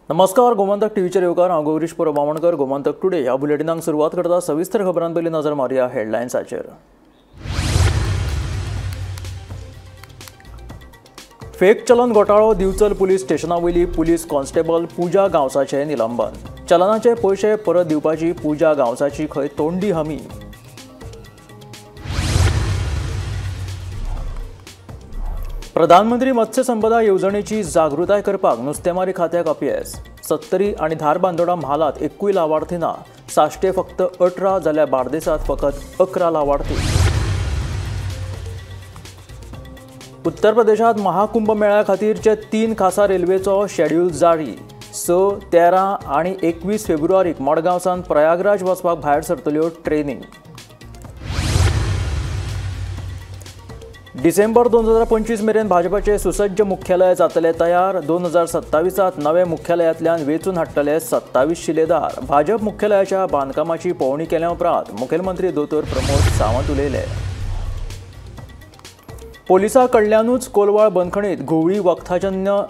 नमस्कार, गोमंतक टीव्हीचे येवकार हांव गौरीश बामणकर. गोमंतक टुडे ह्या बुलेटिनाक सुरवात करता. सविस्तर खबरां पयलीं नजर मारया हेडलायन्साचेर. फेक चलन घोटाळो दिवचल पुलीस स्टेशना वयली पुलीस कॉन्स्टेबल पुजा गांवसाचें निलंबन. चलनाचे पयशे परत दिवपाची पुजा गांवसाची खंय तोंडी हमी. प्रधानमंत्री मत्स्य संपदा येवजणेची जागृताय करपाक नुस्तेमारी खात्याक अपेस. सत्तरी आनी धारबांदोडा म्हालात एकूय लावार्थी ना. साश्टे फक्त 18 जाल्यार बार्देसांत फकत 11 लावार्थी. उत्तर प्रदेशात महाकुंभ मेळ्या खातीरचे 3 खासा रेल्वेचो शेड्यूल जारी. 6, 13 आनी 21 फेब्रुवारीक मडगांवसान प्रयागराज वचपाक भायर सरतल्यो ट्रेनी. डिसेंबर 2025 मेरेन भाजपाचे सुसज्ज मुख्यालय जातले तयार. 2027 नवे मुख्यालयांतल्यान वेचून हाडटले 27 शिलेदार. भाजप मुख्यालयाच्या बांदकामाची पळोवणी केल्या उपरांत मुखेलमंत्री दोतोर प्रमोद सावंत उलयले. पोलिसां कडल्यानूच कोलवाळ बंदखणीत घुवळी वखदाजन्य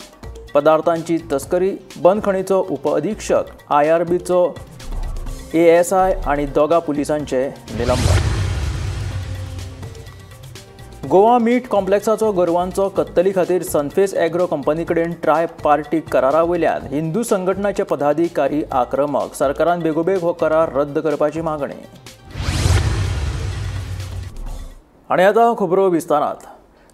पदार्थांची तस्करी. बंदखणीचो उपअधीक्षक, IRBचो ASI आनी दोगा पुलिसांचे निलंबन. गोवा मीट कॉम्प्लेक्साचो गोरवांचो कत्तली खातीर सनफेस एग्रो कंपनी कडेन ट्राय पार्टीक करारा वयल्यान हिंदू संघटनाचे पदाधिकारी आक्रमक. सरकारान बेगोबेग हो करार रद्द करपाची मागणी. आनी आतां खबरो विस्तारांत.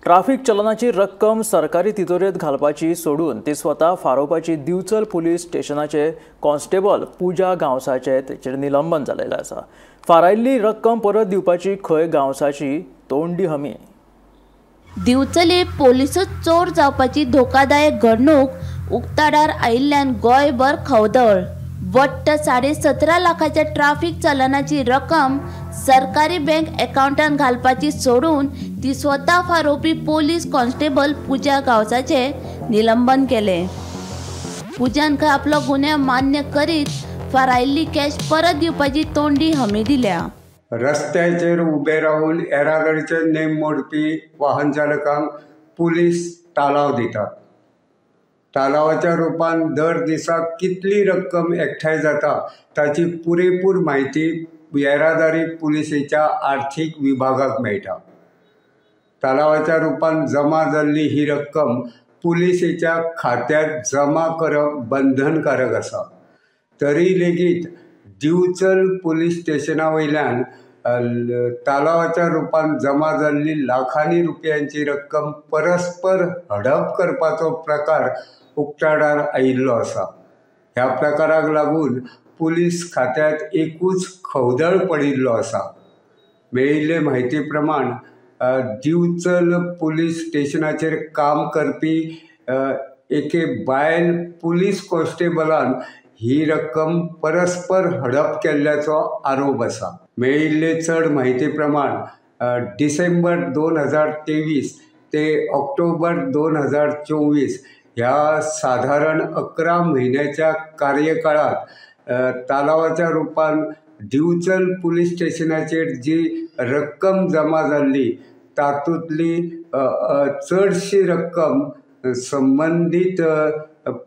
ट्राफीक चलनाची रक्कम सरकारी तिजोरेंत घालपाची सोडून ती स्वता फारोवपाची दिवचल पुलीस स्टेशनाचे कॉन्स्टेबल पुजा गांवसाचे तेचेर निलंबन जाल्लें आसा. फारायल्ली रक्कम परत दिवपाची खंय गांवसाची तोंडी हमी. दिवचले पोलिसच चोर जावपाची धोकादायक घडणूक उक्ताडार आयिल्ल्यान गोंयभर खवदळ. वट्ट 17.5 लाखाच्या ट्राफीक चलनाची रक्कम सरकारी बँक अकाउंटांत घालपाची सोडून ती स्वता फारोवपी पोलीस कॉन्स्टेबल पुजा गांवसाचे निलंबन केले. पुजान आपलो गुन्यांव मान्य करीत फारायल्ली कॅश परत दिवपाची तोंडी हमी दिल्या. रस्त्याचेर उबे रावून येरादारीचे नेम मोडपी वाहन चालकांक पुलीस तालाव दितात. तालावाच्या रुपान दर दिसाक कितली रक्कम एकठांय जाता ताची पुरेपूर म्हायती येरादारी पुलिसेच्या आर्थीक विभागाक मेळटा. तालावाच्या रुपान जमा जाल्ली ही रक्कम पुलिसेच्या खात्यांत जमा करप बंधनकारक आसा. तरी लेगीत दिवचल पुलीस स्टेशना वयल्यान तालावाच्या रुपान जमा जाल्ली लाखांनी रुपयांची रक्कम परस्पर हडप करपाचो प्रकार उक्ताडार आयिल्लो आसा. ह्या प्रकाराक लागून पुलीस खात्यांत एकूच खवदळ पडिल्लो आसा. मेळिल्ले म्हायती प्रमाण दिवचल पुलीस स्टेशनाचेर काम करपी एके बायल पुलीस कॉन्स्टेबलान ही रक्कम परस्पर हडप केल्ल्याचो आरोप आसा. मेळिल्ले चड म्हायती प्रमाण डिसेंबर 2023 ते ऑक्टोबर 2024 ह्या साधारण 11 म्हयन्याच्या कार्यकाळात तालावाच्या रुपान दिवचल पुलीस स्टेशनाचेर जी रक्कम जमा जाल्ली तातूंतली चडशी रक्कम संबंदीत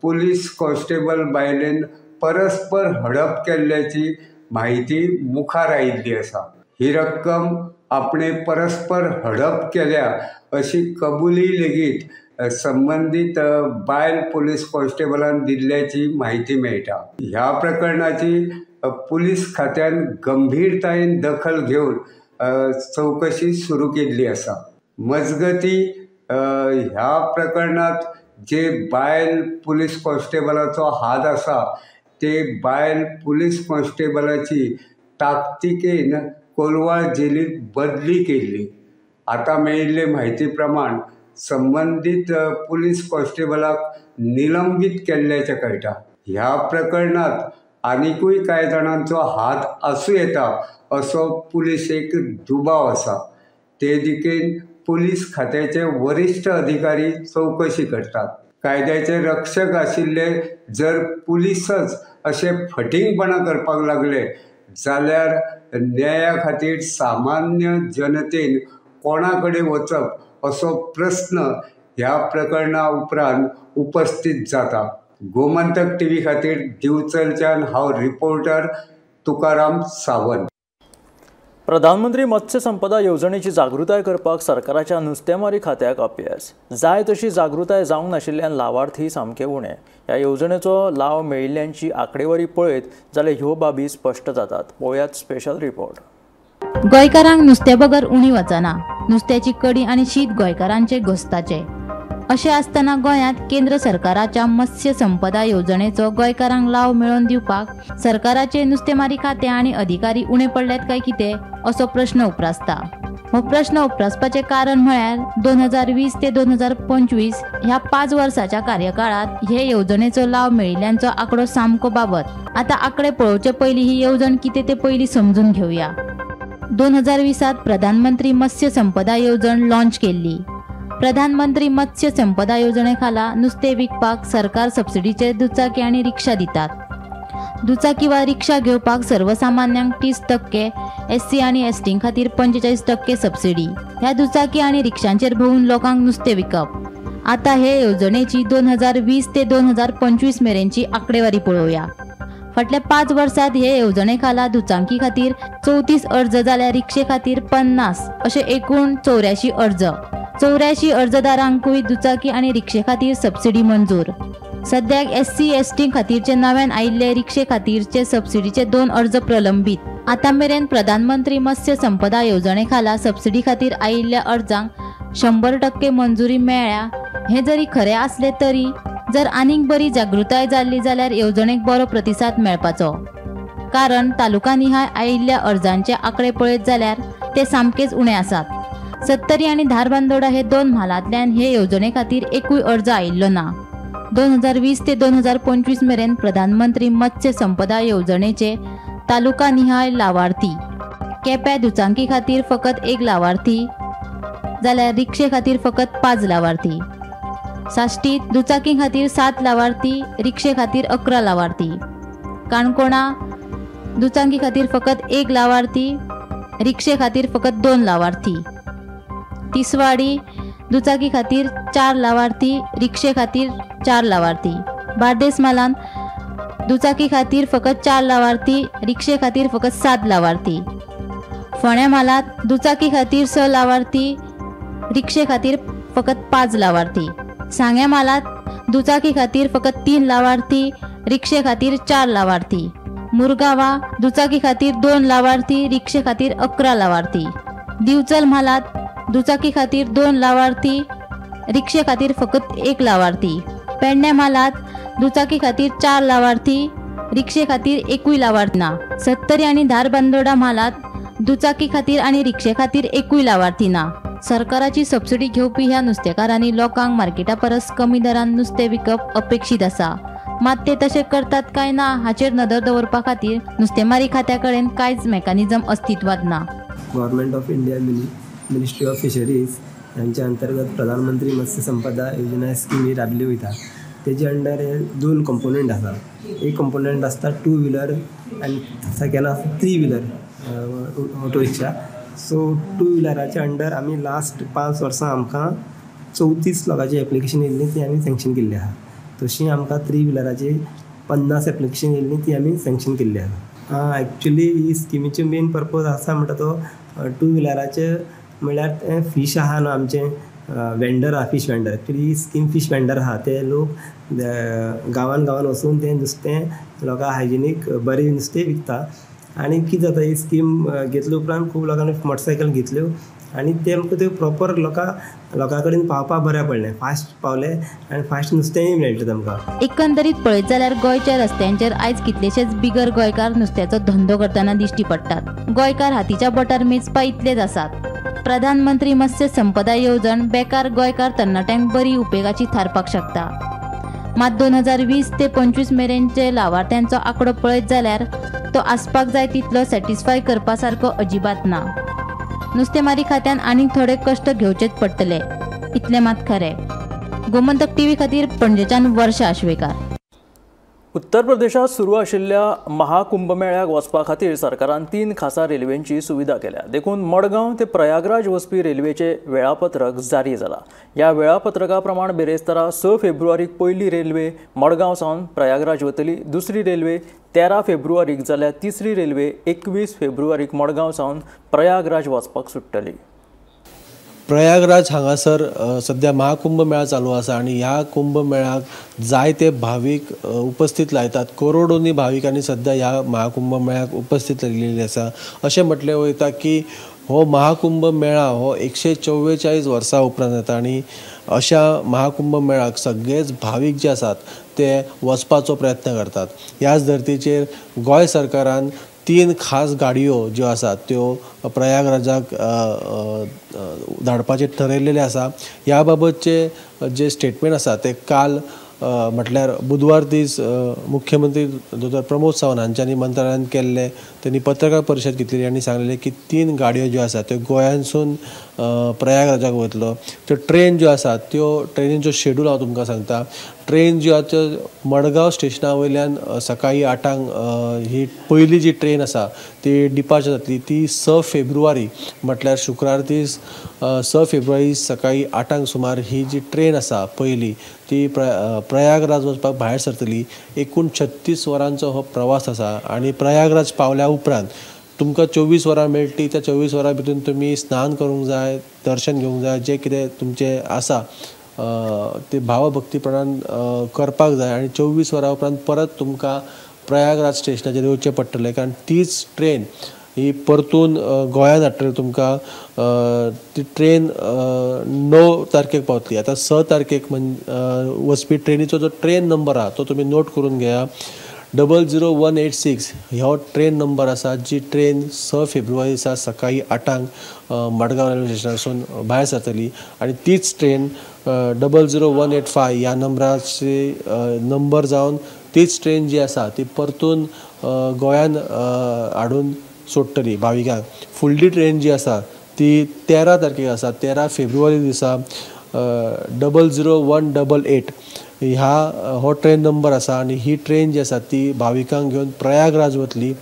पुलीस कॉन्स्टेबल बायलेन परस्पर हडप केल्ल्याची म्हायती मुखार आयिल्ली आसा. ही रक्कम आपणे परस्पर हडप केल्या अशी कबुली लेगीत संबंदीत बायल पुलीस कॉन्स्टेबलान दिल्ल्याची म्हायती मेळटा. ह्या प्रकरणाची पुलीस खात्यान गंभीरतायेन दखल घेवन चवकशी सुरू केल्ली आसा. मजगती ह्या प्रकरणात जे बायल पुलीस कॉन्स्टेबलाचो हात आसा ते बायल पुलीस कॉन्स्टेबलाची ताकतिकेन कोलवाळ जेलींत बदली केल्ली. आतां मेळिल्ले म्हायती प्रमाण संबंदीत पुलीस कॉन्स्टेबलाक निलंबीत केल्ल्याचें कळटा. ह्या प्रकरणात आनिकूय कांय जाणांचो हात आसूं येता असो पुलिसेक दुबाव आसा. ते दिकेन पुलीस खात्याचे वरिश्ठ अधिकारी चवकशी करतात. कायद्याचे रक्षक आशिल्ले जर पुलीसच अशे फटिंगपणा करपाक लागले जाल्यार न्याया खातीर सामान्य जनतेन कोणा कडेन वचप असो प्रस्न ह्या प्रकरणा उपरांत उपस्थित जाता. गोमंतक TV खातीर दिवचलच्यान हांव रिपोर्टर तुकाराम सावंत. प्रधानमंत्री मत्स्य संपदा येवजणेची जागृताय करपाक सरकाराच्या नुस्तेमारी खात्याक अपेस. जाय तशी जागृताय जावंक नाशिल्ल्यान लावार्थी सामके उणे. ह्या येवजणेचो लाव मेळिल्ल्यांची आंकडेवारी पळयत जाल्यार ह्यो बाबी स्पश्ट जातात. पळयात स्पेशल रिपोर्ट. गोंयकारांक नुस्तेबगर उणी वचना. नुस्त्याची कडी आनी शीत गोंयकारांचे घोस्ताचे. अशें आसतना गोंयांत केंद्र सरकाराच्या मत्स्य संपदा येवजणेचो गोंयकारांक लाव मेळोवन दिवपाक सरकाराचे नुस्तेमारी खातें आनी अधिकारी उणे पडल्यात काय कितें असो प्रश्न उप्रासता. हो प्रश्न उप्रासपाचें कारण म्हळ्यार 2020 ते 2025 ह्या 5 वर्साच्या कार्यकाळात हे येवजणेचो लाव मेळिल्ल्यांचो आंकडो सामको बाबत. आता आंकडे पळोवचे पयलीं ही येवजण कितें तें पयलीं समजून घेवया. 2020 प्रधानमंत्री मत्स्य संपदा येवजण लॉन्च केल्ली. प्रधानमंत्री मत्स्य संपदा येवजणे खाला नुस्तें विकपाक सरकार सबसिडीचे दुचाकी आनी रिक्षा दितात. दुचाकी वा रिक्षा घेवपाक सर्वसामान्यांक 30%, SC आनी ST खातीर 45% सबसिडी. ह्या दुचाकी आनी रिक्षांचेर भोंवून लोकांक नुस्तें विकप. आता हे येवजणेची 2020 ते 2025 मेरेनची आंकडेवारी पळोवया. फाटल्या 5 वर्सांत हे येवजणे खाला दुचाकी खातीर 34 अर्ज जाल्यार रिक्षे खातीर 50 अशे एकूण 84 अर्ज. 84 अर्जदारांकूय दुचाकी आनी रिक्षे खातीर सबसिडी मंजूर. सद्याक SC ST खातीरचे नव्यान आयिल्ले रिक्षे खातीरचे सबसिडीचे 2 अर्ज प्रलंबीत. आता मेरेन प्रधानमंत्री मत्स्य संपदा येवजणे खाला सबसिडी खातीर आयिल्ल्या अर्जांक 100% मंजुरी मेळ्ळ्या. हे जरी खरें आसले तरी जर आनीक बरी जागृताय जाल्ली जाल्यार येवजणेक बरो प्रतिसाद मेळपाचो. कारण तालुका निहाय आयिल्ल्या अर्जांचे आंकडे पळयत जाल्यार ते सामकेच उणे आसात. 70 आनी धारबांदोडा हे 2 म्हालांतल्यान हे येवजणे खातीर एकूय अर्ज आयिल्लो ना. 2020 ते 2025 मेरेन प्रधानमंत्री मत्स्य संपदा येवजणेचे तालुका निहाय लावार्थी. केप्यां दुचाकी खातीर फकत 1 लावार्थी जाल्यार रिक्षे खातीर फकत 5 लावार्थी. साश्टीत दुचाकी खातीर 7 लावार्थी, रिक्षे खातीर 11 लावार्थी. काणकोणा दुचाकी खातीर फकत 1 लावार्थी, रिक्षे खातीर फकत 2 लावार्थी. तिसवाडी दुचाकी खातीर 4 लावार्थी, रिक्षे खातीर 4 लावार्थी. बार्देस मालान दुचाकी खातीर फकत 4 लावार्थी, रिक्षे खातीर फकत 7 लावार्थी. फोंड्या मालात दुचाकी खातीर 6 लावार्थी, रिक्षे खातीर फकत 5 लावार्थी. सांग्या मालात दुचाकी खातीर फकत 3 लावार्थी, रिक्षे खातीर 4 लावार्थी. मुरगांवा दुचाकी खातीर 2 लावार्थी, रिक्षे खातीर 11 लावार्थी. दिवचल म्हालात दुचाकी खातीर 2 लावार्थी, रिक्षे खातीर फकत 1 लावार्थी. पेडण्या मालात दुचाकी खातीर 4 लावार्थी, रिक्षे खातीर एकूय लावार्थी ना. 70 आनी धारबांदोडा मालात दुचाकी खातीर आनी रिक्षे खातीर एकूय लावार्थी ना. सरकाराची सबसिडी घेवपी ह्या नुस्तेकारांनी लोकांक मार्केटा परस कमी दरान नुस्तें विकप अपेक्षीत आसा. मात ते तशें करतात काय ना हाचेर नदर दवरपा खातीर नुस्तेमारी खात्या कडेन कांयच मेकॅनिझम अस्तित्वात ना. Government of India ministry of fisheries यांच्या अंतर्गत प्रधानमंत्री मत्स्य संपदा योजना स्कीम ही राबली वयता. तेजे अंडर 2 कंपोनंट आसा. एक कंपोनंट आसता 2 व्हिलर आनी सेकेंड आसता 3 व्हिलर ऑटो रिक्षा. सो 2 व्हिलराच्या अंडर आमी लास्ट 5 वर्सां आमकां 34 लोकांची एप्लिकेशन येयल्ली ती आमी सँक्शन केल्ली आहा. तशी आमकां 3 व्हिलराची 50 एप्लिकेशन येयल्ली ती आमी सँक्शन केल्ली आहा. एक्चुली ही स्किमीचे मेन पर्पज आसा म्हणटा तो 2 व्हिलराचे म्हळ्यार फीश आहा न्हू आमचे वेंडर आहा, फीश वेंडर. एक्चुली ही स्कीम फीश वेंडर आहा. ते लोक गांवान वचून ते नुस्तें लोकांक हायजिनीक बरें नुस्तें विकता. आनी कितें जाता ही स्कीम घेतले उपरांत खूब लोकांनी मोटरसायकल घेतल्यो आनी तेमकां त्यो प्रॉपर लोकां कडेन पावपाक बऱ्या पडलें. फास्ट पावले आनी फास्ट नुस्तेंय मेळटलें तेमकां. एकंदरीत पळयत जाल्यार गोंयच्या रस्त्यांचेर आयज कितलेशेच बिगर गोंयकार नुस्त्याचो धंदो करतना दिश्टी पडटात. गोंयकार हातीच्या बोटार मेजपा इतलेच आसात. प्रधानमंत्री मत्स्य संपदा येवजण बेकार गोंयकार तरणाट्यांक बरी उपेगाची थारपाक शकता. मात 2020 ते 25 मेरेनचे लावार्थ्यांचो आंकडो पळयत जाल्यार तो आसपाक जाय तितलो सॅटिस्फाय करपा सारको अजिबात ना. नुस्तेमारी खात्यान आनीक थोडे कश्ट घेवचेच पडटले इतलें मात खरें. गोमंतक TV खातीर पणजेच्यान वर्षा आश्वेकार. उत्तर प्रदेशात सुरू आशिल्ल्या महाकुंभमेळ्याक वचपा खातीर सरकारान 3 खासा रेल्वेंची सुविधा केल्या. देखून मडगांव ते प्रयागराज वचपी रेल्वेचे वेळापत्रक जारी जाला. ह्या वेळापत्रका प्रमाण बेरेस्तारा 6 फेब्रुवारीक पयली रेल्वे मडगांव सावन प्रयागराज वतली, दुसरी रेल्वे 13 फेब्रुवारीक जाल्यार तिसरी रेल्वे 21 फेब्रुवारीक मडगांव सावन प्रयागराज वचपाक सुट्टली. प्रयागराज हांगासर सध्या महाकुंभ मेळा चालू आसा आणि ह्या कुंभ मेळ्याक जायते भाविक उपस्थित लायतात. करोडोनी भाविकांनी सध्या ह्या महाकुंभ मेळ्याक उपस्थित राहिलेले आसा. अशें म्हटलें वयता की हो महाकुंभ मेळा हो 144 वर्सां उपरांत येता आणि अशा महाकुंभ मेळाक सगळेच भाविक जे आसात ते वचपाचो प्रयत्न करतात. ह्याच धर्तीचेर गोंय सरकारान 3 खास गाडयो ज्यो आसात त्यो प्रयागराजाक धाडपाचें ठरयलेलें आसा. ह्या बाबतचे जे स्टेटमेंट आसा ते काल म्हटल्यार बुधवार दीस मुख्यमंत्री डॉ. प्रमोद सावंत हांच्यांनी मंत्रालयान केल्ले. त्यांनी पत्रकार परिशद घेतलेली आनी सांगलेलें की 3 गाडयो ज्यो आसात त्यो गोंयांसून प्रयागराजाक वतलो. त्यो ट्रेन ज्यो आसात त्यो ट्रेनींचो शेड्यूल हांव तुमकां सांगता. ट्रेन ज्यो आसा त्यो मडगांव स्टेशना वयल्यान सकाळी 8 ही पयली जी ट्रेन आसा ती डिपार्चर जातली. ती 6 फेब्रुवारी म्हटल्यार शुक्रार दीस 6 फेब्रुवारी सकाळी 8 सुमार ही जी ट्रेन आसा पयली ती प्रयागराज वचपाक भायर सरतली. एकूण 36 वरांचो हो प्रवास आसा आणि प्रयागराज पावल्या उपरांत तुमकां 24 वरां मेळटली. त्या 24 वरां भितर तुमी स्नान करूंक जाय, दर्शन घेवंक जाय, जे कितें तुमचें आसा ते भावभक्तीपणान करपाक जाय आणि 24 वरां उपरांत परत तुमकां प्रयागराज स्टेशनाचेर येवचें पडटलें. कारण तीच ट्रेन ही परतून गोंयांत हाडटली तुमकां. ती ट्रेन 9 तारखेक पावतली. आतां 6 तारखेक वचपी ट्रेनीचो जो ट्रेन नंबर आहा तो तुमी नोट करून घेया. 00186 हो ट्रेन नंबर आसा. जी ट्रेन 6 फेब्रुवारी दिसा सकाळी 8 मडगांव रेल्वे स्टेशनासून भायर सरतली आणि तीच ट्रेन 00185 ह्या नंबराची नंबर जावन तीच ट्रेन जी आसा ती परतून गोंयान हाडून सोडटली भाविकांक. फुडली ट्रेन जी आसा ती 13 तारखेक आसा. 13 फेब्रुवारी दिसा 00188 हो ट्रेन नंबर आसा आणि ही ट्रेन जी आसा ती भाविकांक घेवन प्रयागराज वतली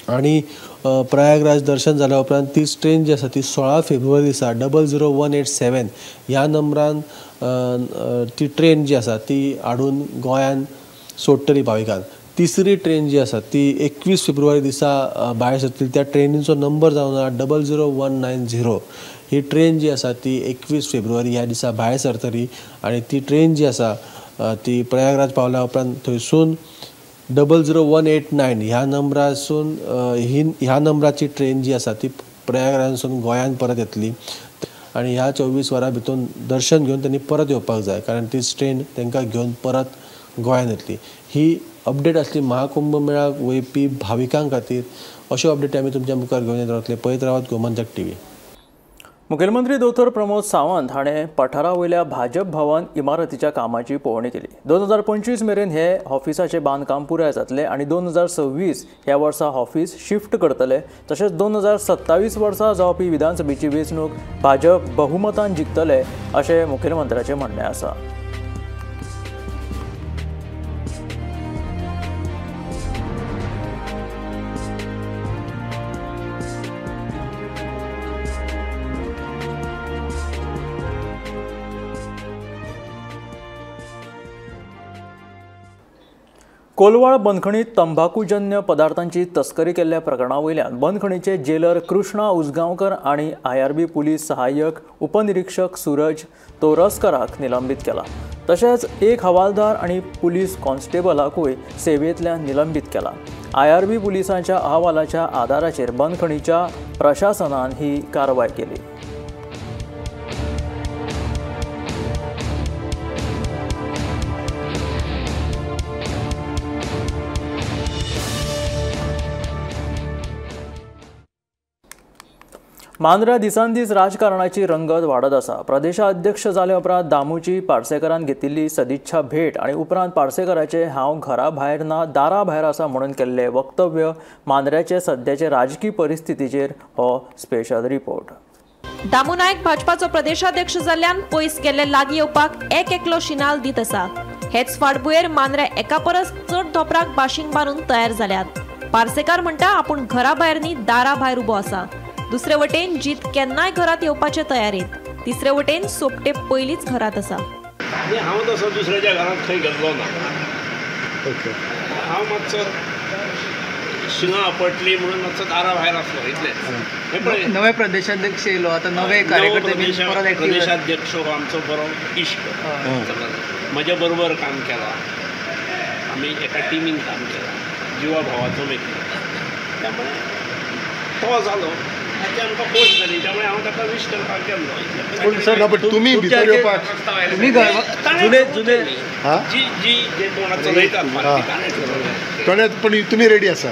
आणि प्रयागराज दर्शन जाल्या उपरांत तीच ट्रेन जी आसा ती 16 फेब्रुवारी दिसा 00187 ह्या नंबरान ती ट्रेन जी आसा ती हाडून गोंयान सोडटली भाविकांक. तिसरी ट्रेन जी आसा ती 21 फेब्रुवारी दिसा भायर सरतली. त्या ट्रेनीचो नंबर जावन 00190. ही ट्रेन जी आसा ती 21 फेब्रुवारी ह्या दिसा भायर सरतली आणि ती ट्रेन जी आसा ती प्रयागराज पावल्या उपरांत थंयसून 00189 ह्या नंबरासून ह्या नंबराची ट्रेन जी आसा ती प्रयागराजसून गोंयान परत येतली आणि ह्या 24 वरां भितर दर्शन घेवन त्यांनी परत येवपाक जाय. कारण तीच ट्रेन तांकां घेवन परत गोंयान येतली. ही अपडेट आसली महाकुंभ मेळाक वयपी भाविकां खातीर. अश्यो अपडेटी आमी तुमच्या मुखार घेवन येत रावतले. पळयत रावात गोमंतक टीव्ही. मुखेलमंत्री डॉ. प्रमोद सावंत हाणें पठारा वयल्या भाजप भवन इमारतीच्या कामाची पळोवणी केली. 2025 मेरेन हे ऑफिसाचें बांदकाम पुराय जातलें आणि 2026 ह्या वर्सा ऑफिस शिफ्ट करतले. तशेंच 2027 वर्सा जावपी विधानसभेची वेंचणूक भाजप बहुमतान जिखतले अशें मुखेलमंत्र्याचें म्हणणें आसा. कोलवाळ बंदखणीत तंबाखूजन्य पदार्थांची तस्करी केल्ल्या प्रकरणा वयल्यान बंदखणीचे जेलर कृष्णा उजगांवकर आणि IRB पुलीस सहाय्यक उपनिरीक्षक सूरज तोरसकराक निलंबित केला. तशेंच एक हवालदार आणि पुलीस कॉन्स्टेबलाकूय सेवेंतल्यान निलंबित केला. IRB पुलिसांच्या अहवालाच्या आदाराचेर बंदखणीच्या प्रशासनान ही कारवाय केली. मांद्रा दिसान दीस राजकारणाची रंगत वाडत आसा. प्रदेशाध्यक्ष जाले उपरांत दामूची पार्सेकरान घेतिल्ली सदिच्छा भेट आणि उपरांत पार्सेकराचे हांव घरा भायर ना दारा भायर आसा म्हणून केल्ले वक्तव्य मांद्र्याचे सद्याचे राजकीय परिस्थितीचेर हो स्पेशल रिपोर्ट. दामू नायक भाजपाचो प्रदेशाध्यक्ष जाल्ल्यान पयस गेल्ले लागीं येवपाक एक एकलो शिनाल दीत आसा. हेच फाटभुंयेर मांद्रे एका परस चड धोपराक बाशिंग बांदून तयार जाल्यात. पार्सेकार म्हणटा आपूण घरा भायर न्ही दारा भायर उबो आसा. दुसरे वटेन जीत केन्नाय घरात येवपाचे तयारेत. तिसरे वटेन सोपटे पयलींच घरात आसा. हांव तसो दुसऱ्याच्या घरात खंय गेल्लो ना. हांव मातसो शिंगा आपटली म्हणून मातसो दारा भायर आसलो इतलेंच. नवे प्रदेशाध्यक्ष येयलो, आता नवे कार्यकर्ते प्रदेशाध्यक्ष हो आमचो बरो इश्ट, म्हज्या बरोबर काम केलां. आमी एका टिमीन काम केलां, जिवा भावाचो मेकळो. त्यामुळे तो जालो ताची आमकां पोस्ट जाली. त्यामुळे हांव ताका विश करपाक गेल्लो. तुम्ही भितर येवपाक जी जी जे कोणा चलयतात पण तुम्ही रेडी आसा?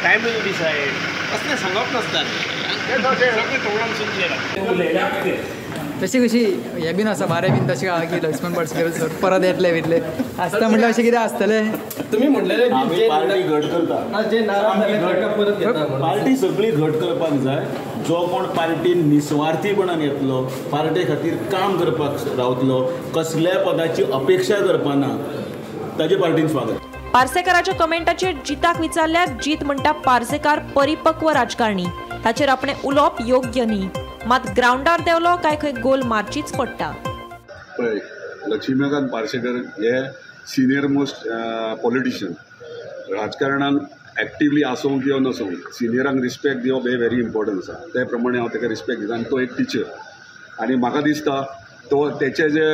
Time will decide. असलें सांगप नासता सगळें तोंडान सुचयलां. तशी कशी हे बीन आसा बारे बीन तशें आहा की लक्ष्मण पडसकर परत येतले वयतले आसता म्हटल्यार अशें कितें आसतलें? तुम्ही म्हणलेलें पार्टी घट करता, पार्टी सगळी घट करपाक जाय. जो कोण पार्टीन निस्वार्थीपणान येतलो, पार्टी खातीर काम करपाक रावतलो, कसल्याय पदाची अपेक्षा करपाना, ताजे पार्टीन स्वागत. पार्सेकाराच्या कमेंटाचेर जिताक विचारल्यार जीत म्हणटा पार्सेकार परिपक्व राजकारणी, ताचेर आपणें उलोवप योग्य न्ही. मात ग्राउंडार देवलो काय खंय गोल मारचीच पडटा. पळय, लक्ष्मीकांत पार्सेकर हे सिनियर मोस्ट पॉलिटिशियन. राजकारणान एक्टिवली आसूं किंवा नसूं, सिनियरांक रिस्पेक्ट दिवप हे व्हेरी इम्पॉर्टंट आसा. त्या प्रमाणे हांव ताका रिस्पेक्ट दिता. आनी तो एक टिचर, आनी म्हाका दिसता तो तेचे जे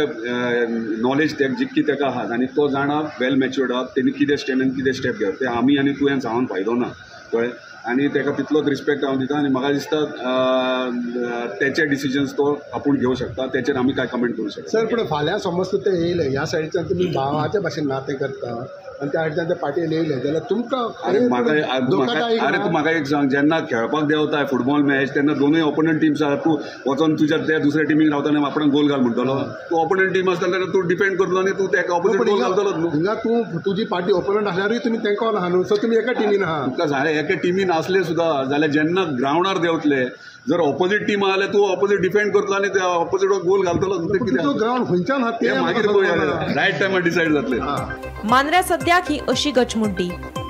नॉलेज जितकी ताका आहा आनी तो जाणा वेल मॅच्युर्ड आहा तेणी कितें स्टँड आनी कितें स्टेप घेवप ते आमी आनी तुवें सांगून फायदो ना. कळ्ळें? आनी ताका तितलोच रिस्पेक्ट हांव दिता. आनी म्हाका दिसता तेचे डिसिजन्स तो आपूण घेवंक शकता. तेचेर आमी कांय कमेंट करूंक शकता. सर, पूण फाल्यां समज ते येयले ह्या सायडीच्यान तुमी भावाच्या भाशेन नातें करता आनी त्या सायडीच्यान ते पार्टीन येयले जाल्यार तुमकां अरे तूं म्हाका एक सांग, जेन्ना खेळपाक देंवता फुटबॉल मॅच तेन्ना दोनूय ऑपोनंट टीम्स आसा, तूं वचोन तुज्या त्या दुसऱ्या टिमीक रावतना आपणाक गोल घाल म्हणटलो. तूं ऑपोनंट टीम आसता जाल्यार तूं डिपेंड करतलो आनी तूं तेका ऑपोजीट गोल घालतलो. हिंगा तूं तुजी पार्टी ऑपोनंट आसल्यारूय तुमी तेंका आहा न्हू, सो तुमी एका टिमीन आहा. तुका सांगलें एका टिमीन आसले सुद्दां जाल्यार जेन्ना ग्रावंडार देंवतले, जर ऑपोजीट टीम आसल्यार तूं ऑपोजीट डिफेंड करतलो आनी त्या ऑपोजीट गोल घालतलो. ग्रावंड खंयच्यान आहा तें मागीर रायट टायमार डिसायड जातलें. मांद्रे सद्याक ही अशी गचमुड्डी.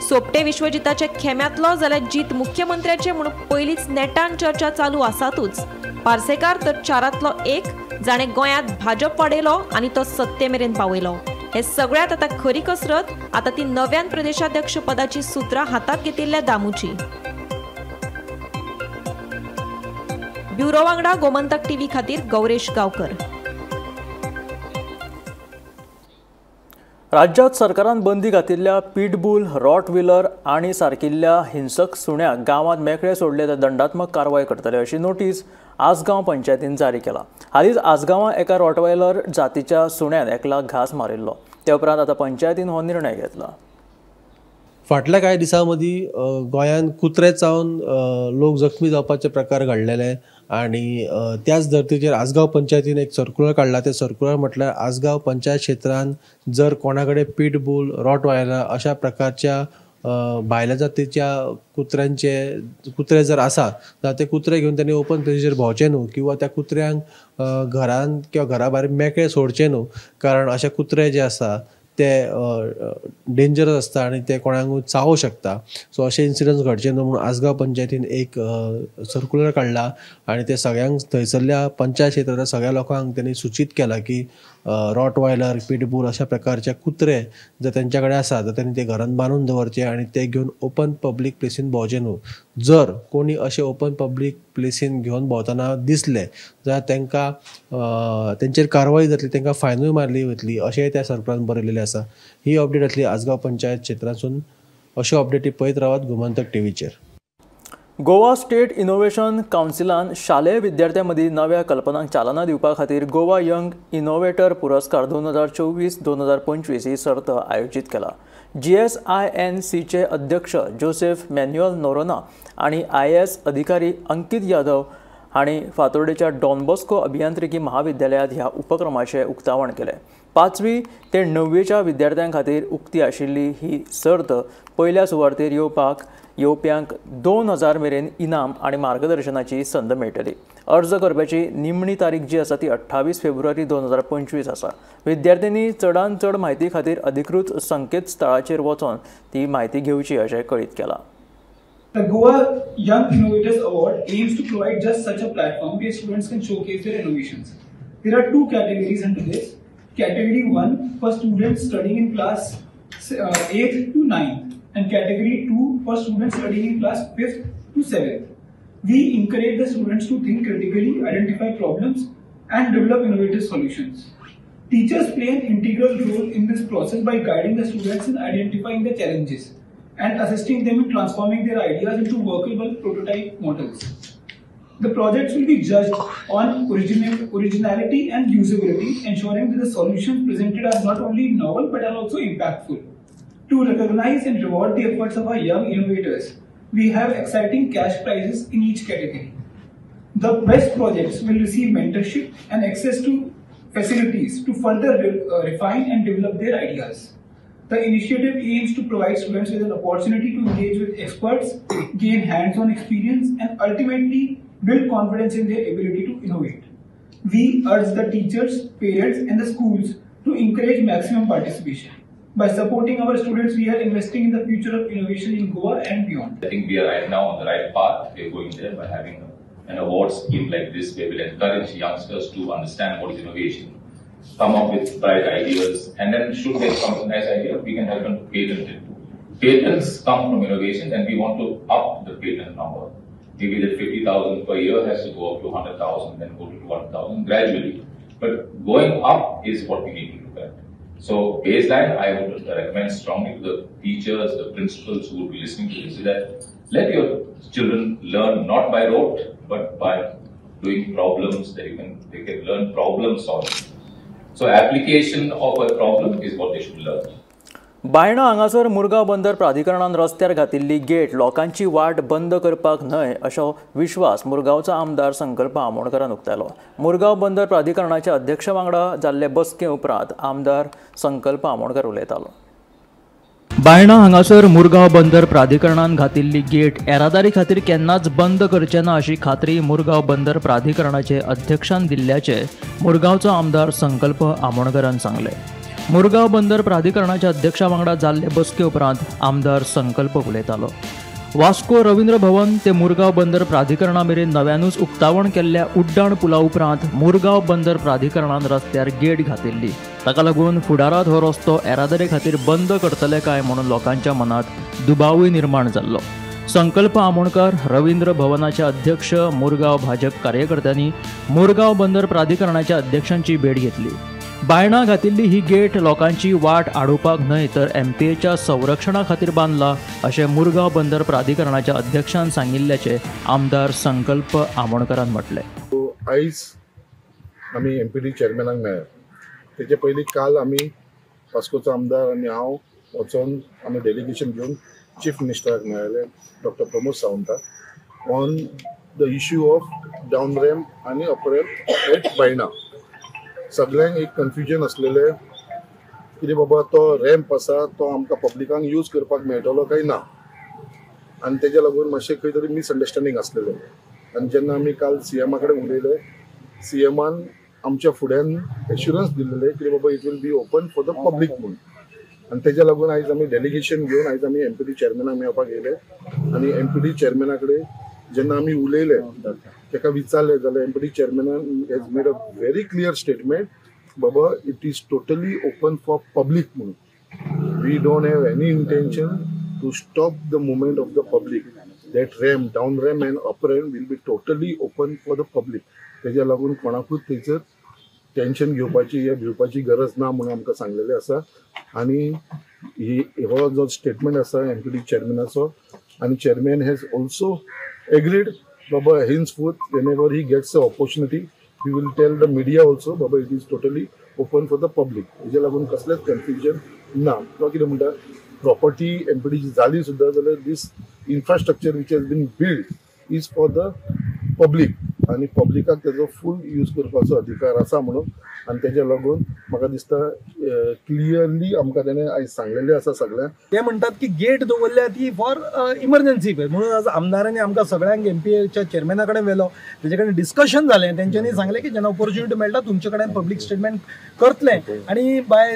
सोपटे विश्वजिताचे खेम्यांतलो जाल्यार जीत मुख्यमंत्र्याचे म्हणून पयलींच नेटान चर्चा चालू आसातूच. पार्सेकार तर चारांतलो एक, जाणें गोंयांत भाजप वाडयलो आनी तो सत्ते मेरेन पावयलो. हे सगळ्यात आतां खरी कसरत आतां ती नव्यान प्रदेशाध्यक्ष पदाची सुत्रां हातांत घेतिल्ल्या दामूची. ब्युरो वांगडा गोमंतक टीव्ही खातीर गौरेश गांवकर. राज्यात सरकारान बंदी घातिल्ल्या पिटबुल, रॉटविलर आनी सारकिल्ल्या हिंसक सुण्याक गांवांत मेकळे सोडले तर दंडात्मक कारवाय करतले अशी नोटीस आसगांव पंचायतीन जारी केला. हालींच आसगांवां एका रॉटवायलर जातीच्या सुण्यान एकल्याक घास मारिल्लो. ते उपरांत आतां पंचायतीन हो निर्णय घेतला. फाटल्या कांय दिसां मदीं गोंयांत कुत्रे चावन लोक जखमी जावपाचे प्रकार घडलेले आनी त्याच धर्तीचेर आसगांव पंचायतीन एक सर्क्युलर काडला. ते सर्क्युलर म्हटल्यार आसगांव पंचायत क्षेत्रांत जर कोणा कडेन पिटबुल, रॉटवायलर अशा प्रकारच्या भायल्या जातीच्या कुत्रे जर आसा जाल्यार ते कुत्रे घेवन त्यांनी ओपन प्लेसीचेर भोंवचें न्हू किंवा त्या कुत्र्यांक घरान किंवा घरा भायर मेकळे सोडचे न्हू. कारण अशे कुत्रे जे आसा ते डेंजरस आसता आनी ते कोणाकूय चावूंक शकता. सो अशे इन्सिडंट्स घडचे न्हू म्हणून आसगांव पंचायतीन एक सर्क्युलर काडला आनी ते सगळ्यांक थंयसरल्या पंचायत क्षेत्राच्या सगळ्या लोकांक त्यांनी सूचित केला की रॉटवायलर, पिटबुल अशा प्रकारचे कुत्रे जर तेंच्या कडेन आसा तर त्यांनी ते घरांत बांदून दवरचे आनी ते घेवन ओपन पब्लीक प्लेसीन भोंवचे न्हू. जर कोणी अशे ओपन पब्लीक प्लेसीन घेवन भोंवतना दिसले जाल्यार तेंकां तेंचेर कारवाय जातली, तेंकां फायनूय मारली वतली अशेंय त्या सर्क्युलरान बरयलेलें आसा. ही अपडेट आसली आसगांव पंचायत क्षेत्रासून. अश्यो अपडेटी पळयत रावात गोमंतक टीव्हीचेर. गोवा स्टेट इनोव्हेशन कावन्सिलान शालेय विद्यार्थ्यां मदीं नव्या कल्पनांक चालना दिवपा खातीर गोवा यंग इनोव्हेटर पुरस्कार 2024-2025 ही सर्त आयोजीत केला. GSINCचे अध्यक्ष जोसेफ मॅन्युअल नोरोना आनी IAS अधिकारी अंकित यादव हांणी फातोर्डेच्या डॉन बॉस्को अभियांत्रिकी महाविद्यालयात ह्या उपक्रमाचे उक्तावण केले. 5वी ते 9वेच्या विद्यार्थ्यां खातीर उक्ती आशिल्ली ही सर्त पयल्या सुवातेर येवप्यांक 2000 मेरेन इनाम आनी मार्गदर्शनाची संद मेळटली. अर्ज करपाची निमणी तारीख जी आसा ती 28 फेब्रुवारी 2025 आसा. विद्यार्थ्यांनी चडांत चड म्हायती खातीर अधिकृत संकेतस्थळाचेर वचून ती म्हायती घेवची अशें कळीत केलां. The Goa Young Innovators Award aims to provide just such a platform where students can showcase their innovations. There are two categories under this. Category 1 for students studying in class 8th to 9th and Category 2 for students studying in class 5th to 7th. We encourage the students to think critically, identify problems and develop innovative solutions. Teachers play an integral role in this process by guiding the students in identifying the challenges and assisting them in transforming their ideas into workable prototype models. The projects will be judged on originality and usability, ensuring that the solutions presented are not only novel but are also impactful. To recognize and reward the efforts of our young innovators, we have exciting cash prizes in each category. The best projects will receive mentorship and access to facilities to further refine and develop their ideas. The initiative aims to provide students with an opportunity to engage with experts, gain hands-on experience, and ultimately build confidence in their ability to innovate. We urge the teachers, parents, and the schools to encourage maximum participation. By supporting our students, we are investing in the future of innovation in Goa and beyond. I think we are right now on the right path. We are going there by having an award scheme like this, where we will encourage youngsters to understand what is innovation, come up with bright ideas, and then should they come with a nice idea, we can help them patent it. Patents come from innovation, and we want to up the patent number. Maybe that 50,000 per year has to go up to 100,000, then go to 200,000 gradually. But going up is what we need to look at. So baseline, I would recommend strongly to the teachers, the principals who will be listening to this, is that let your children learn not by rote, but by doing problems that they can learn problem solving. So application of a problem is what they should learn. Baina हांगासर मुरगांव बंदर प्राधिकरणान रस्त्यार घातिल्ली gate लोकांची वाट बंद करपाक न्हय असो विश्वास मुरगांवचो आमदार संकल्प आमोणकरान उक्तायलो. मुरगांव बंदर प्राधिकरणाच्या अध्यक्षा वांगडा जाल्ले बसके उपरांत आमदार संकल्प आमोणकर उलयतालो. बायणा हांगासर मुरगांव बंदर प्राधिकरणान घातिल्ली गेट येरादारी खातीर केन्नाच बंद करचे ना अशी खात्री मुरगांव बंदर प्राधिकरणाचे अध्यक्षान दिल्ल्याचे मुरगांवचो आमदार संकल्प आमोणकरान सांगले. मुरगांव बंदर प्राधिकरणाच्या अध्यक्षा वांगडा जाल्ले बसके उपरांत आमदार संकल्प उलयतालो. वास्को रवींद्र भवन ते मुरगांव बंदर प्राधिकरणा मेरेन नव्यानूच उक्तावण केल्ल्या उड्डाण पुला उपरांत मुरगांव बंदर प्राधिकरणान रस्त्यार गेट घातिल्ली. ताका लागून फुडारात हो रस्तो येरादारी खातीर बंद करतले काय म्हणून लोकांच्या मनात दुबावूय निर्माण जाल्लो. संकल्प आमोणकर, रवींद्र भवनाचे अध्यक्ष, मुरगांव भाजप कार्यकर्त्यांनी मुरगांव बंदर प्राधिकरणाच्या अध्यक्षांची भेट घेतली. बायणा घातिल्ली ही गेट लोकांची वाट आडोवपाक न्हय तर एमपीएच्या संरक्षणा खातीर बांदला अशें मुरगांव बंदर प्राधिकरणाच्या अध्यक्षान सांगिल्ल्याचे आमदार संकल्प आमोणकरान म्हटले. आयज आमी एमपीडी चेअरमॅनाक मेळ्ळे. तेचे पयलीं काल आमी वास्कोचो आमदार आनी हांव वचून आमी डेलिगेशन घेवन चीफ मिनिस्टराक मेळ्ळे, डॉक्टर प्रमोद सावंताक, on the issue of down ramp आनी अपर रॅम्प एट बायणा. सगळ्यांक एक कन्फ्युजन असलेले कितें बाबा तो रॅम्प आसा तो आमकां पब्लिकांक यूज करपाक मेळटलो काय ना, आनी तेज्या लागून मातशें खंय तरी मिसअंडरस्टँडींग आसलेलें. आनी जेन्ना आमी काल सीएमा कडेन उलयले, सीएमान आमच्या फुड्यान एश्युरन्स दिल्लेले की बाबा it will be open for the public म्हणून. आनी तेज्या लागून आयज आमी डेलिगेशन घेवन आयज आमी एमपीडी चेअरमॅनाक मेळपाक येयले. आनी एमपीडी चेअरमॅना कडेन जेन्ना आमी उलयले, ताका विचारले जाल्यार एमपीडी चेअरमॅनान has made a very clear statement, बाबा it is totally open for public म्हणून. We don't have any intention to stop the movement of the public. That ramp, down ramp and upper ramp will be totally open for the public. तेज्या लागून कोणाकूच थंयसर tension घेवपाची या भिवपाची गरज ना म्हणून आमकां सांगलेलें आसा. आनी हो जो स्टेटमेंट आसा एमपीडी चेअरमॅनाचो, आनी चेअरमॅन हॅज ऑल्सो एग्रीड बाबा henceforth whenever he gets the opportunity he will tell the media also बाबा it is totally open for the public. हेजे लागून कसलेच कन्फ्युजन ना. तो कितें म्हणटा, प्रॉपर्टी एमपीडीची जाली सुद्दां जाल्यार दीस infrastructure which has been built is for the public. आनी पब्लिकाक तेजो फूल यूज करपाचो अधिकार आसा म्हणून, आनी तेज्या लागून म्हाका दिसता क्लियरली आमकां तेणें आयज सांगलेलें आसा सगळ्यांक. ते म्हणटात की गेट दवरल्या ती फॉर इमर्जन्सी म्हणून आज आमदारांनी आमकां सगळ्यांक एमपीच्या चेअरमॅना कडेन व्हेलो, तेजे कडेन डिस्कशन जालें. तेंच्यांनी सांगलें की जेन्ना ऑपॉर्च्युनिटी मेळटा तुमचे कडेन पब्लीक स्टेटमेंट करतलें. आनी बाय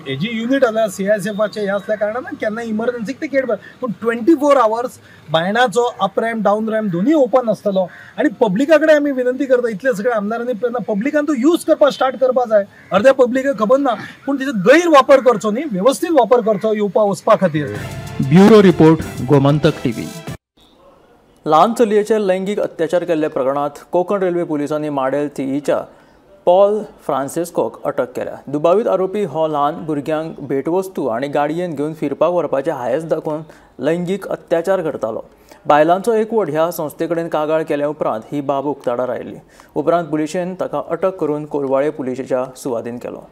हेजी युनिट आसा CISFचे हे असल्या कारणान केन्ना इमर्जन्सीक ते गेट पूण 24 hours बायणाचो अप रॅम्प डाऊन रॅम्प दोन्ही ओपन आसतलो. आनी पब्लिका कडेन आमी विनंती करता इतले सगळे आमदारांनी पब्लिकान तो यूज करपाक स्टार्ट करपा जाय. अर्ध्या पब्लिकाक खबर ना पूण तेजो गैरवापर करचो न्ही, व्यवस्थीत वापर करचो येवपा वचपा खातीर. Bureau report Gomantak TV. ल्हान चलयेचेर लैंगीक अत्याचार केल्ल्या प्रकरणात कोंकण रेल्वे पुलिसांनी माडेल तिईच्या पॉल फ्रांसिस्कोक अटक केल्या. दुबावीत आरोपी हो ल्हान भुरग्यांक भेटवस्तू आनी गाडयेन घेवन फिरपाक व्हरपाचे हायस दाखोवन लैंगीक अत्याचार करतालो. बायलांचो एकवट ह्या संस्थे कडेन कागाळ केल्या उपरांत ही बाब उक्ताडार आयिल्ली. उपरांत पुलिशेन ताका अटक करून कोलवाळे पुलिशेच्या सुवादीन केलो.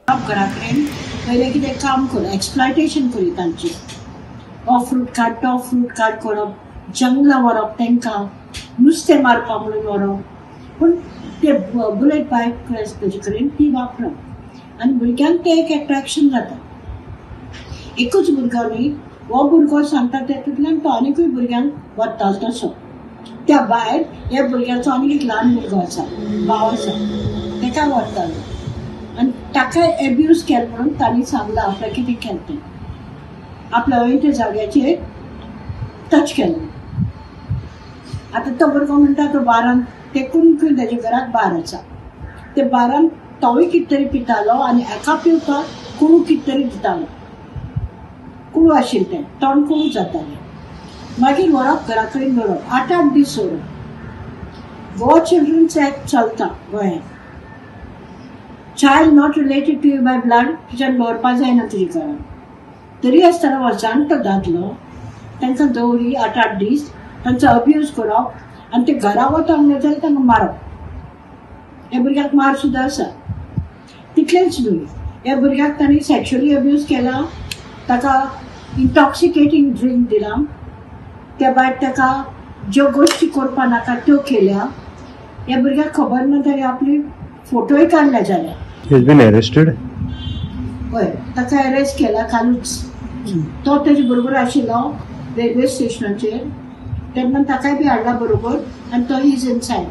घरा कडेन पयलें कितें काम कर एक्सप्लॉयटेशन करी तांची, हो फ्रूट काड तो फ्रूट काड करप, जंगलां व्हरप, तांकां नुस्तें मारपा म्हणून व्हरप. पूण ते बुलेट बायक तेजे कडेन ती वापरप आनी भुरग्यांक ते एक एट्रॅक्शन जाता. एकूच भुरगो न्ही, हो भुरगो सांगता तेतूंतल्यान तो आनीकूय भुरग्यांक व्हरतालो तसो. त्या भायर ह्या भुरग्याचो आनीक एक ल्हान भुरगो आसा, भाव आसा, ताका व्हरतालो आनी ताका एब्यूज केलें म्हणून तांणी सांगलां आपल्या कितें केलें तें. आपल्या वयल्या जाग्याचेर टच केलें. आतां तो भुरगो म्हणटा तो बारान तेकून ताच्या घरात बार आसा. ते बारान तोय कितें तरी पितालो आनी एका पिवपाक कुळू कितें तरी दितालो. कुळू आशिल्लें तें तोंड कुळू जातालें. मागीर व्हरप घरा कडेन व्हरप 8-8 दीस व्हरप. गो चिल्ड्रन्स एक्ट चलता गोंयांत. Child not related to you by blood तुज्यान दवरपा जायना तुजे घरान. तरी आसतना हो जाणटो दादलो तांकां दवरी 8-8 दीस तांचो अब्यूज करप आनी ते घरा वता म्हणून जाल्यार तांकां मारप. ह्या भुरग्याक मार सुद्दां आसा. तितलेंच न्हय, ह्या भुरग्याक तांणी सेक्शुअली अब्यूज केला, ताका इंटॉक्सिकेटींग ड्रिंक दिला, त्या भायर ताका ज्यो गोश्टी करपा नाका त्यो केल्या. ह्या भुरग्याक खबर ना ताणें आपली फोटोय काडल्या जाल्यार. He has been arrested? हय, ताका अरेस्ट केला कालूच. तो ताजे बरोबर आशिल्लो रेल्वे स्टेशनाचेर, तेन्ना ताकाय बी हाडला बरोबर आनी तो इज इनसायड.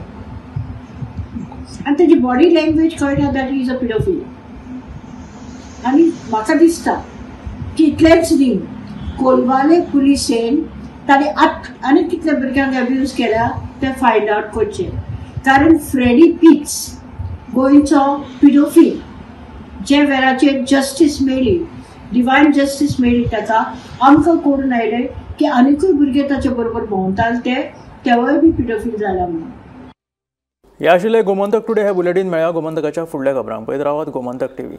आनी ताजी बॉडी लँग्वेज कळटा दॅट इज अ पिडोफील. आनी म्हाका दिसता की इतलेंच न्ही, कोलवाले पुलिसेन ताणें आनी कितल्या भुरग्यांक अब्यूज केल्या ते फायंड आवट करचे. कारण फ्रेडी पिट्स गोंयचो पिडोफील जे वेळाचेर जस्टीस मेळ्ळी, डिवायन जस्टीस मेळ्ळी, ताका आमकां कळून आयलें की आनीकूय भुरगे ताचे बरोबर भोंवताले तेवूय बी पिडोफील जाला म्हणून. हे आशिल्ले गोमंतक टुडे. हे बुलेटीन मेळ्या गोमंतकाच्या फुडल्या खबरांक. पळयत रावात गोमंतक TV.